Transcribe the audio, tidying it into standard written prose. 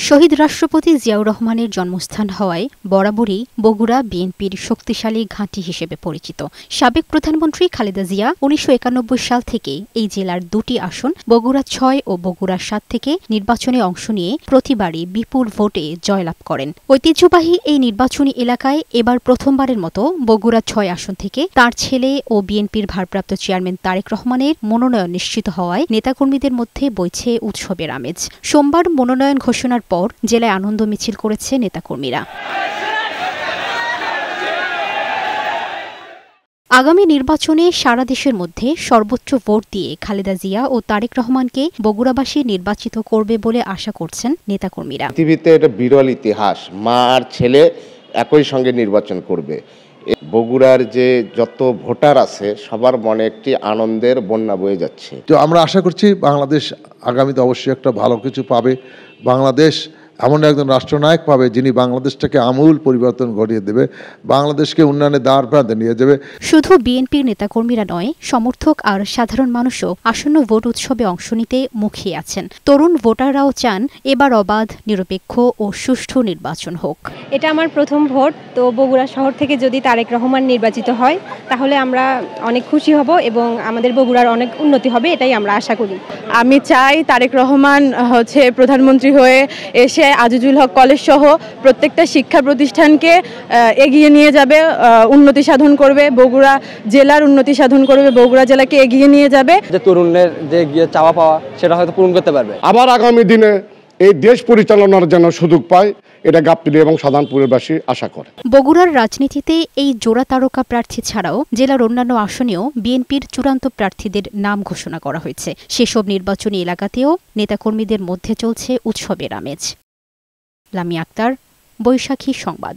শহীদ রাষ্ট্রপতি জিয়াউর রহমানের জন্মস্থান হওয়ায় বরাবরই বগুড়া বিএনপির শক্তিশালী ঘাঁটি হিসেবে পরিচিত। সাবেক প্রধানমন্ত্রী খালেদা জিয়া ১৯৯১ সাল থেকে এই জেলার দুটি আসন বগুড়া ৬ ও বগুড়া ৭ থেকে নির্বাচনে অংশ নিয়ে প্রতিবারই বিপুল ভোটে জয়লাভ করেন। ঐতিহ্যবাহী এই নির্বাচনী এলাকায় এবার প্রথমবারের মতো বগুড়া ৬ আসন থেকে তার ছেলে ও বিএনপির ভারপ্রাপ্ত চেয়ারম্যান তারেক রহমানের মনোনয়ন নিশ্চিত হওয়ায় নেতাকর্মীদের মধ্যে বইছে উৎসবের আমেজ। সোমবার মনোনয়ন ঘোষণার পর জেলায় আনন্দ মিছিল করেছে নেতাকর্মীরা। আগামী নির্বাচনে সারা দেশের মধ্যে সর্বোচ্চ ভোট দিয়ে খালেদা জিয়া ও তারেক রহমানকে বগুড়াবাসী নির্বাচিত করবে বলে আশা করছেন নেতাকর্মীরা। পৃথিবীতে এটা বিরল ইতিহাস, মা আর ছেলে একই সঙ্গে নির্বাচন করবে। বগুড়ার যে যত ভোটার আছে সবার মনে একটি আনন্দের বন্যা বয়ে যাচ্ছে। তো আমরা আশা করছি বাংলাদেশ আগামীতে অবশ্যই একটা ভালো কিছু পাবে। বাংলাদেশ এমন একজন রাষ্ট্রনায়ক পাবে যিনি বাংলাদেশটাকে আমূল পরিবর্তন ঘটিয়ে দেবে, বাংলাদেশকে উন্নয়নের দ্বার প্রান্তে নিয়ে যাবে। শুধু বিএনপির নেতাকর্মীরা নয়, সমর্থক আর সাধারণ মানুষও আসন্ন ভোট উৎসবে অংশ নিতে মুখিয়ে আছেন। তরুণ ভোটাররাও চান এবার অবাধ, নিরপেক্ষ ও সুষ্ঠু নির্বাচন হোক। এটা আমার প্রথম ভোট, তো বগুড়া শহর থেকে যদি তারেক রহমান নির্বাচিত হয় তাহলে আমরা অনেক খুশি হব এবং আমাদের বগুড়ার অনেক উন্নতি হবে, এটাই আমরা আশা করি। আমি চাই তারেক রহমান প্রধানমন্ত্রী হয়ে এসে আজিজুল হক কলেজ সহ প্রত্যেকটা শিক্ষা প্রতিষ্ঠানকে এগিয়ে নিয়ে যাবে, উন্নতি সাধন করবে, বগুড়া জেলার উন্নতি সাধন করবে, বগুড়া জেলাকে এগিয়ে নিয়ে যাবে। যে তরুণদের যে চাওয়া পাওয়া সেটা হয়তো পূরণ করতে পারবে। আবার আগামী দিনে এই দেশ পরিচালনার জন্য সুযোগ পায়, এটা গাবতলী এবং সাধারণপুরবাসী আশা করে। বগুড়ার রাজনীতিতে এই জোড়া তারকা প্রার্থী ছাড়াও জেলার অন্যান্য আসনেও বিএনপির চূড়ান্ত প্রার্থীদের নাম ঘোষণা করা হয়েছে। সেসব নির্বাচনী এলাকাতেও নেতাকর্মীদের মধ্যে চলছে উৎসবের আমেজ। লামিয়া আক্তার, বৈশাখী সংবাদ।